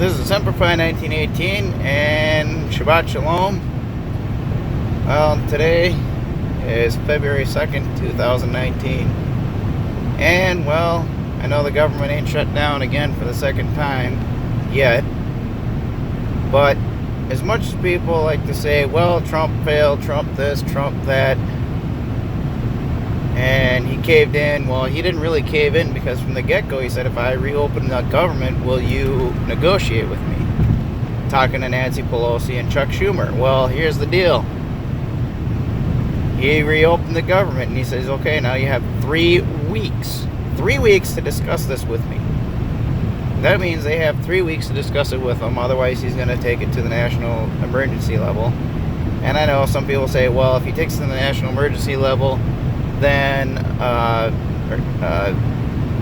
This is Simplify 1918 and Shabbat Shalom. Well, today is February 2nd, 2019. And, well, I know the government ain't shut down again for the second time yet. But as much as people like to say, well, Trump failed, Trump this, Trump that, and he caved in. Well, he didn't really cave in, because from the get-go he said, if I reopen the government, will you negotiate with me? Talking to Nancy Pelosi and Chuck Schumer. Well, here's the deal. He reopened the government and he says, okay, now you have 3 weeks. 3 weeks to discuss this with me. That means they have 3 weeks to discuss it with him. Otherwise, he's going to take it to the national emergency level. And I know some people say, well, if he takes it to the national emergency level, then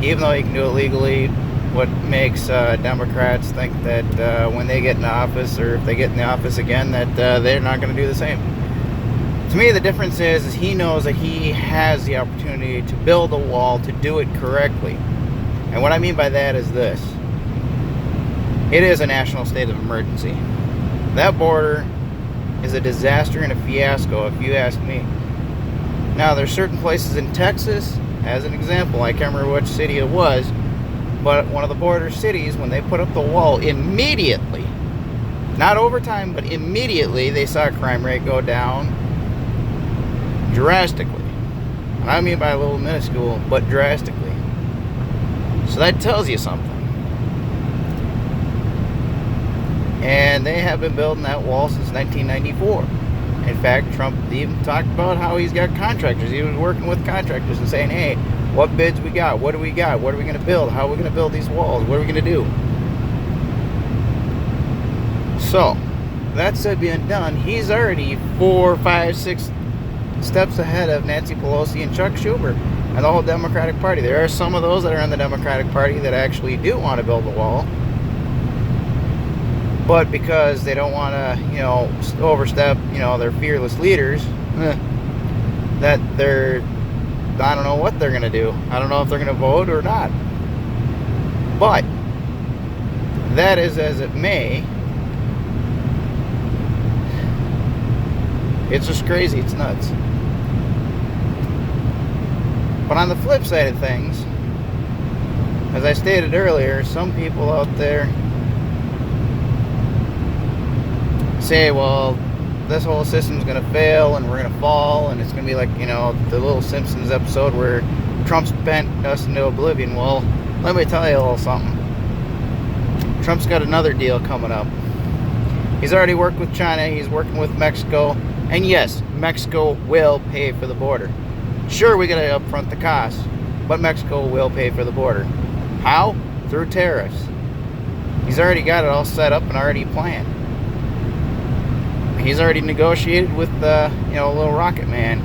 even though he can do it legally, what makes Democrats think that when they get in office, or if they get in the office again, that they're not going to do the same? To me, the difference is he knows that he has the opportunity to build a wall, to do it correctly. And what I mean by that is this. It is a national state of emergency. That border is a disaster and a fiasco, if you ask me. Now, there's certain places in Texas, as an example, I can't remember which city it was, but one of the border cities, when they put up the wall, immediately, not over time, but immediately, they saw crime rate go down drastically. And I mean by a little minuscule, but drastically. So that tells you something. And they have been building that wall since 1994. In fact, Trump even talked about how he's got contractors. He was working with contractors and saying, hey, what bids we got? What do we got? What are we going to build? How are we going to build these walls? What are we going to do? So, that said being done, he's already 4, 5, 6 steps ahead of Nancy Pelosi and Chuck Schumer and the whole Democratic Party. There are some of those that are in the Democratic Party that actually do want to build a wall. But because they don't want to, overstep, their fearless leaders, that I don't know what they're going to do. I don't know if they're going to vote or not. But that is as it may. It's just crazy. It's nuts. But on the flip side of things, as I stated earlier, some people out there say, well, this whole system's going to fail and we're going to fall, and it's going to be like, the little Simpsons episode where Trump's bent us into oblivion. Well, let me tell you a little something. Trump's got another deal coming up. He's already worked with China, he's working with Mexico, and yes, Mexico will pay for the border. Sure, we got to upfront the cost, but Mexico will pay for the border. How? Through tariffs. He's already got it all set up and already planned. He's already negotiated with Little Rocket Man,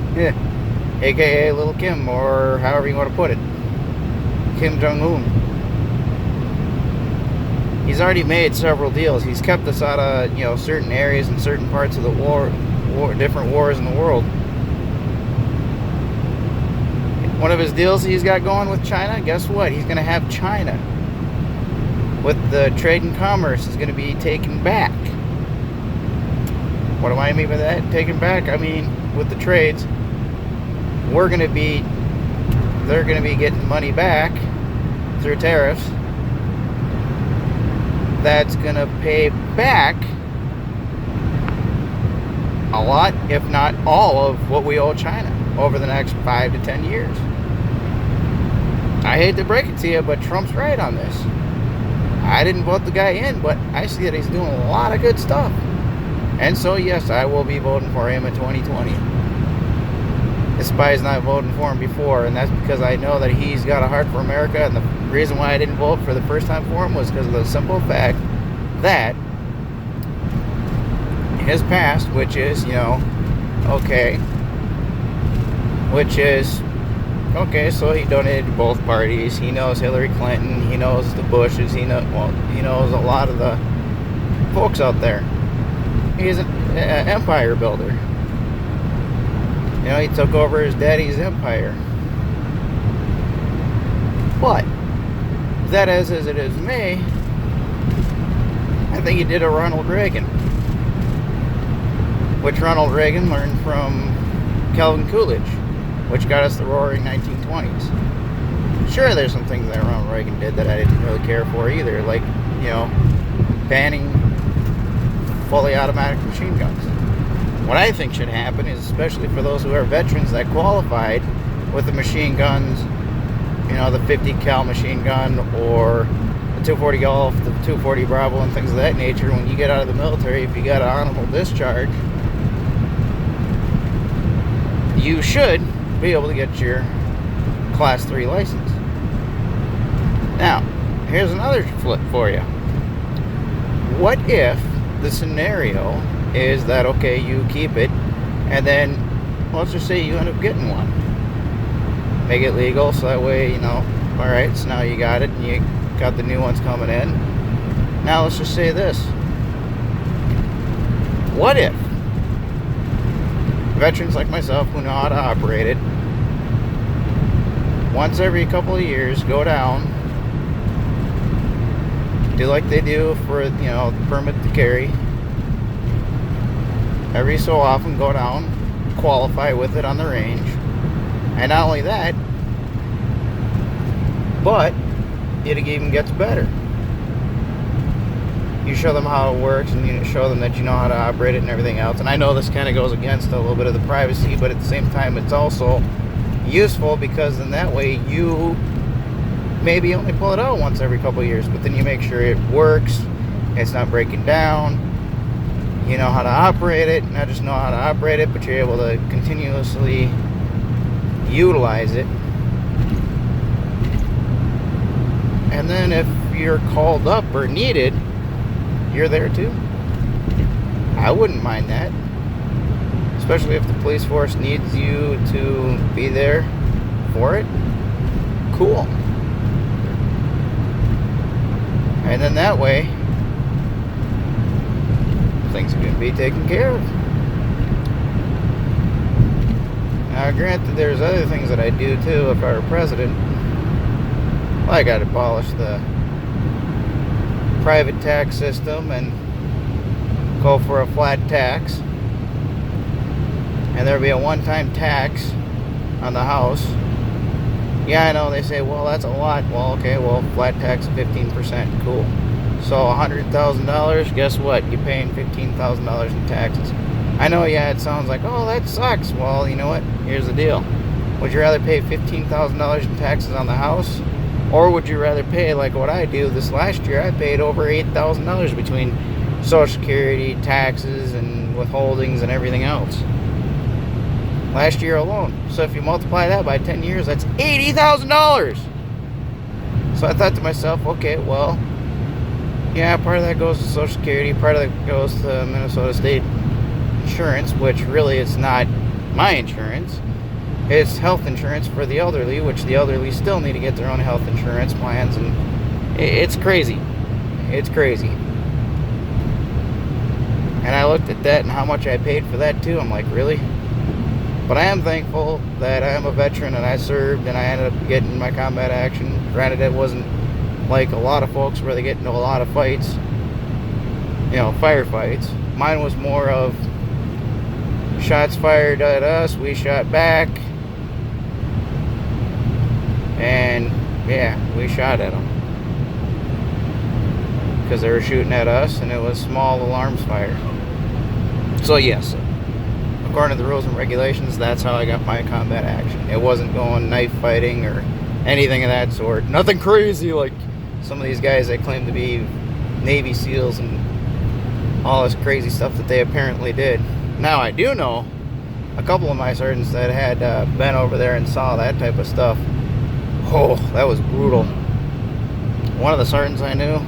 aka Little Kim, or however you want to put it, Kim Jong-un. He's already made several deals. He's kept us out of certain areas and certain parts of the different wars in the world. One of his deals he's got going with China, guess what? He's going to have China, with the trade and commerce, is going to be taken back. What do I mean by that? Taken back, I mean, with the trades, they're going to be getting money back through tariffs. That's going to pay back a lot, if not all, of what we owe China over the next 5 to 10 years. I hate to break it to you, but Trump's right on this. I didn't vote the guy in, but I see that he's doing a lot of good stuff. And so, yes, I will be voting for him in 2020. Despite not voting for him before, and that's because I know that he's got a heart for America, and the reason why I didn't vote for the first time for him was because of the simple fact that his past, which is, so he donated to both parties. He knows Hillary Clinton, he knows the Bushes, he knows a lot of the folks out there. He's an empire builder. He took over his daddy's empire. But that as it is may, I think he did a Ronald Reagan, which Ronald Reagan learned from Calvin Coolidge, which got us the roaring 1920s. Sure, there's some things that Ronald Reagan did that I didn't really care for either, like, banning fully automatic machine guns. What I think should happen is, especially for those who are veterans that qualified with the machine guns, the 50 cal machine gun or the 240 Golf, the 240 Bravo, and things of that nature, when you get out of the military, if you got an honorable discharge, you should be able to get your Class 3 license. Now, here's another flip for you. What if the scenario is that, okay, you keep it, and then, let's just say you end up getting one. Make it legal, so that way, alright, so now you got it, and you got the new ones coming in. Now, let's just say this. What if veterans like myself who know how to operate it, once every couple of years, go down, do like they do for, the permit to carry. Every so often, go down, qualify with it on the range. And not only that, but it even gets better. You show them how it works, and you show them that you know how to operate it and everything else. And I know this kind of goes against a little bit of the privacy, but at the same time, it's also useful, because in that way you maybe only pull it out once every couple of years, but then you make sure it works, it's not breaking down, you know how to operate it, not just know how to operate it, but you're able to continuously utilize it. And then if you're called up or needed, you're there too. I wouldn't mind that, especially if the police force needs you to be there for it. Cool. And then that way, things are going to be taken care of. Now, granted, there's other things that I do too if I were president. Like I'd abolish the private tax system and go for a flat tax. And there'll be a one-time tax on the house. Yeah, I know, they say, well, that's a lot. Well, okay, flat tax 15%. Cool. So $100,000, guess what? You're paying $15,000 in taxes. I know, yeah, it sounds like, oh, that sucks. Well, you know what? Here's the deal. Would you rather pay $15,000 in taxes on the house? Or would you rather pay, like what I do this last year, I paid over $8,000 between Social Security, taxes, and withholdings and everything else. Last year alone. So if you multiply that by 10 years, that's $80,000. So I thought to myself, okay, well, yeah, part of that goes to Social Security, part of that goes to Minnesota State Insurance, which really is not my insurance. It's health insurance for the elderly, which the elderly still need to get their own health insurance plans, and it's crazy. It's crazy. And I looked at that and how much I paid for that too. I'm like, really? But I am thankful that I am a veteran and I served and I ended up getting my combat action. Granted, it wasn't like a lot of folks where they get into a lot of fights, firefights. Mine was more of shots fired at us, we shot back, and yeah, we shot at them because they were shooting at us, and it was small alarms fired. So yes, according to the rules and regulations, that's how I got my combat action. It wasn't going knife fighting or anything of that sort. Nothing crazy like some of these guys that claim to be Navy SEALs and all this crazy stuff that they apparently did. Now, I do know a couple of my sergeants that had been over there and saw that type of stuff. Oh, that was brutal. One of the sergeants I knew,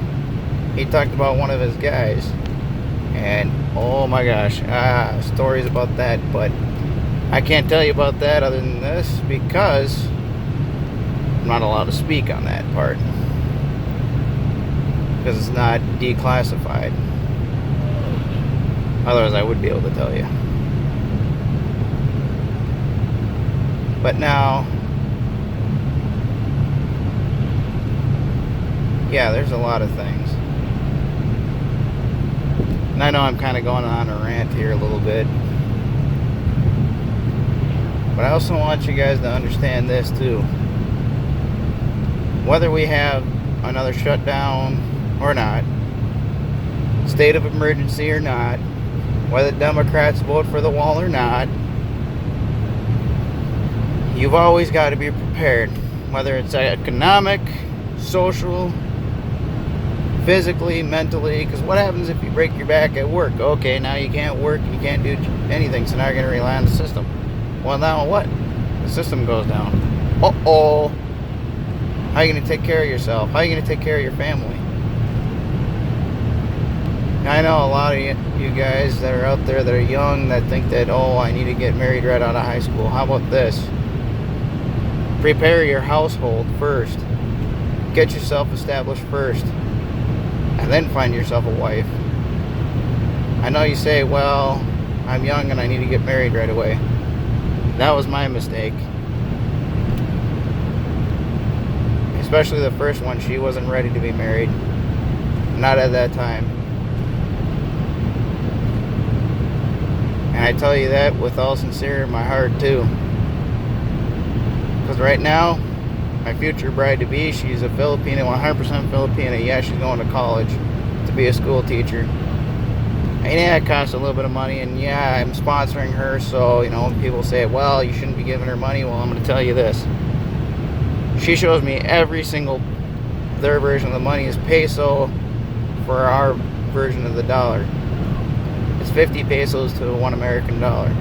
he talked about one of his guys, and oh my gosh, stories about that, but I can't tell you about that other than this because I'm not allowed to speak on that part because it's not declassified. Otherwise I would be able to tell you. But now, yeah, there's a lot of things. And I know I'm kind of going on a rant here a little bit, but I also want you guys to understand this too. Whether we have another shutdown or not, state of emergency or not, whether Democrats vote for the wall or not, you've always got to be prepared. Whether it's economic, social, physically, mentally, because what happens if you break your back at work? Okay, now you can't work and you can't do anything, so now you're going to rely on the system. Well, now what? The system goes down. Uh-oh. How are you going to take care of yourself? How are you going to take care of your family? I know a lot of you guys that are out there that are young that think that, oh, I need to get married right out of high school. How about this? Prepare your household first. Get yourself established first. And then find yourself a wife. I know you say, well, I'm young and I need to get married right away. That was my mistake. Especially the first one, she wasn't ready to be married. Not at that time. And I tell you that with all sincerity in my heart too. Because right now, my future bride-to-be, she's a Filipino, 100% Filipina. Yeah, she's going to college to be a school teacher. And yeah, it costs a little bit of money. And yeah, I'm sponsoring her. So, you know, when people say, well, you shouldn't be giving her money. Well, I'm going to tell you this. She shows me every single, their version of the money is peso for our version of the dollar. It's 50 pesos to $1 American dollar.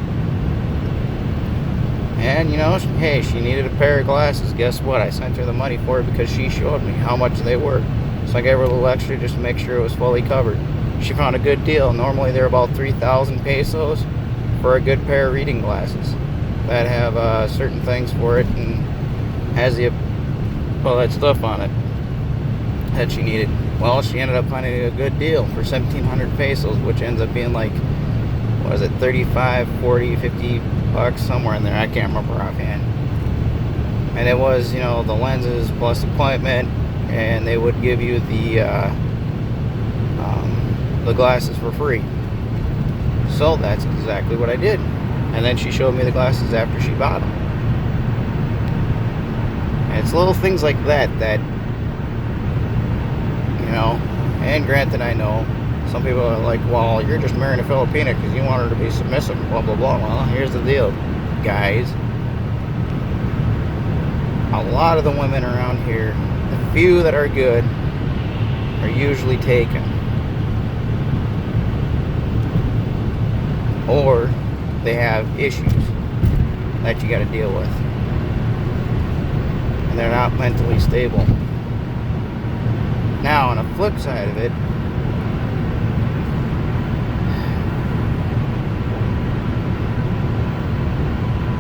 And, you know, hey, she needed a pair of glasses. Guess what? I sent her the money for it because she showed me how much they were. So I gave her a little extra just to make sure it was fully covered. She found a good deal. Normally they're about 3,000 pesos for a good pair of reading glasses that have certain things for it and has all that stuff on it that she needed. Well, she ended up finding a good deal for 1,700 pesos, which ends up being like, what is it, 35, 40, 50 bucks, somewhere in there. I can't remember offhand. And it was, you know, the lenses plus appointment, and they would give you the glasses for free. So that's exactly what I did. And then she showed me the glasses after she bought them. And it's little things like that, you know, and granted, I know some people are like, well, you're just marrying a Filipina because you want her to be submissive, blah, blah, blah. Well, here's the deal, guys. A lot of the women around here, the few that are good, are usually taken. Or they have issues that you got to deal with. And they're not mentally stable. Now, on the flip side of it,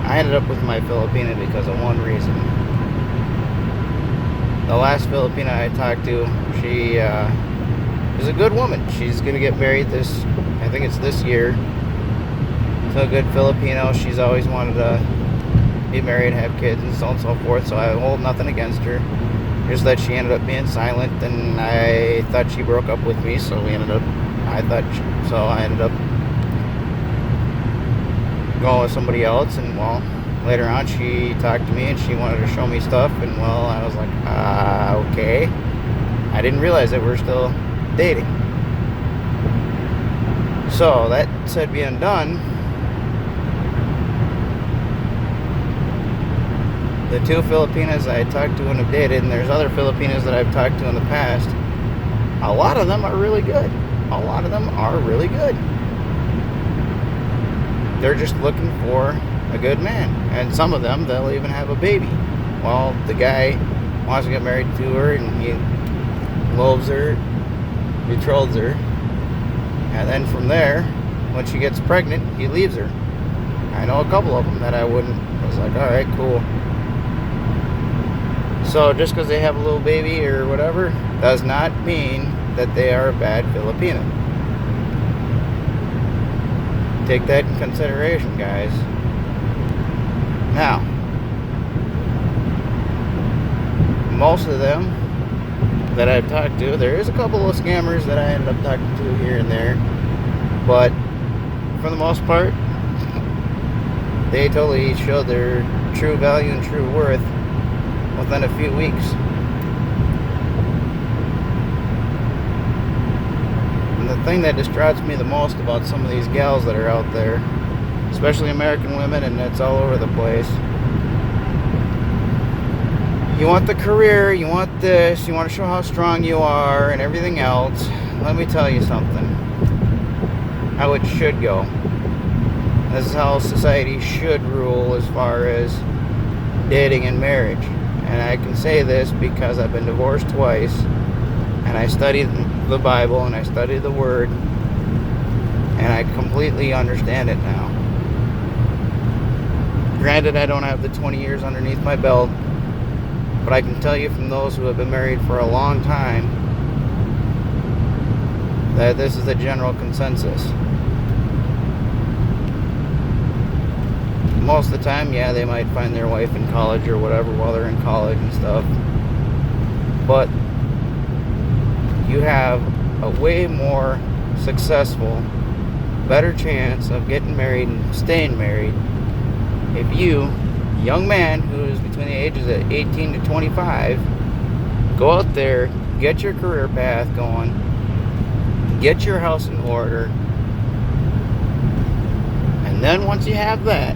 I ended up with my Filipina because of one reason. The last Filipina I talked to, she is a good woman. She's going to get married I think it's this year, to a good Filipino. She's always wanted to be married, have kids, and so on and so forth, so I hold nothing against her. Just that she ended up being silent, and I thought she broke up with me, so I ended up going with somebody else. And well, later on she talked to me and she wanted to show me stuff, and well, I was like, okay. I didn't realize that we're still dating. So that said being done, the two Filipinas I talked to and have dated, and there's other Filipinas that I've talked to in the past, a lot of them are really good. A lot of them are really good. They're just looking for a good man. And some of them, they'll even have a baby. Well, the guy wants to get married to her, and he loves her, betroths her, and then from there, when she gets pregnant, he leaves her. I know a couple of them that I was like, alright, cool. So just because they have a little baby or whatever does not mean that they are a bad Filipino. Take that in consideration, guys. Now, most of them that I've talked to, there is a couple of scammers that I ended up talking to here and there. But for the most part, they totally showed their true value and true worth within a few weeks. And the thing that distraughts me the most about some of these gals that are out there, especially American women, and it's all over the place. You want the career, you want this, you want to show how strong you are and everything else. Let me tell you something. How it should go. This is how society should rule as far as dating and marriage. And I can say this because I've been divorced twice, and I studied the Bible and I studied the Word, and I completely understand it now. Granted, I don't have the 20 years underneath my belt, but I can tell you from those who have been married for a long time that this is the general consensus. Most of the time, yeah, they might find their wife in college or whatever while they're in college and stuff. But you have a way more successful, better chance of getting married and staying married if you, young man who's between the ages of 18 to 25, go out there, get your career path going, get your house in order, and then once you have that,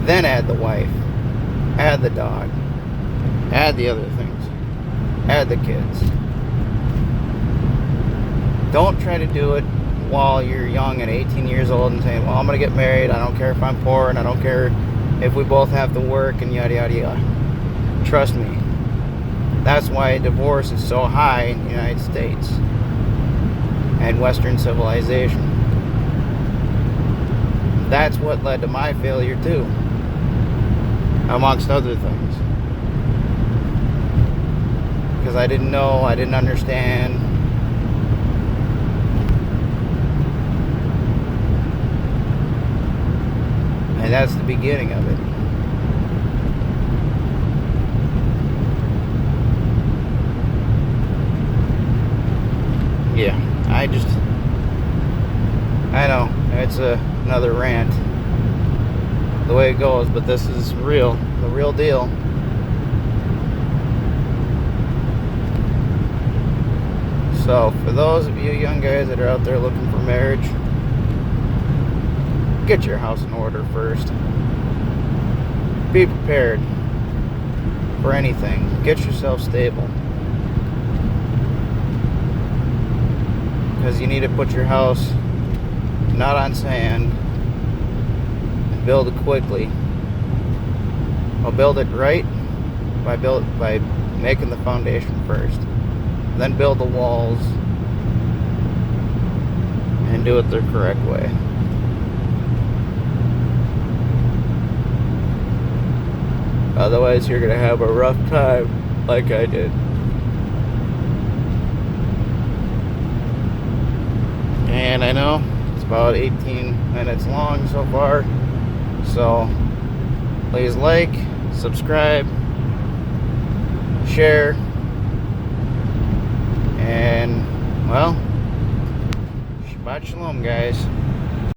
then add the wife, add the dog, add the other things, add the kids. Don't try to do it while you're young and 18 years old and saying, well, I'm going to get married, I don't care if I'm poor, and I don't care if we both have to work, and yada yada yada. Trust me, that's why divorce is so high in the United States and Western civilization. That's what led to my failure too, amongst other things, because I didn't know, I didn't understand. And that's the beginning of it. Yeah, I know, it's another rant, the way it goes, but this is real, the real deal. So, for those of you young guys that are out there looking for marriage, get your house in order first. Be prepared for anything. Get yourself stable. Because you need to put your house not on sand and build it quickly. I'll build it right by making the foundation first. Then build the walls and do it the correct way. Otherwise, you're going to have a rough time like I did. And I know it's about 18 minutes long so far. So, please like, subscribe, share, and, well, Shabbat Shalom, guys.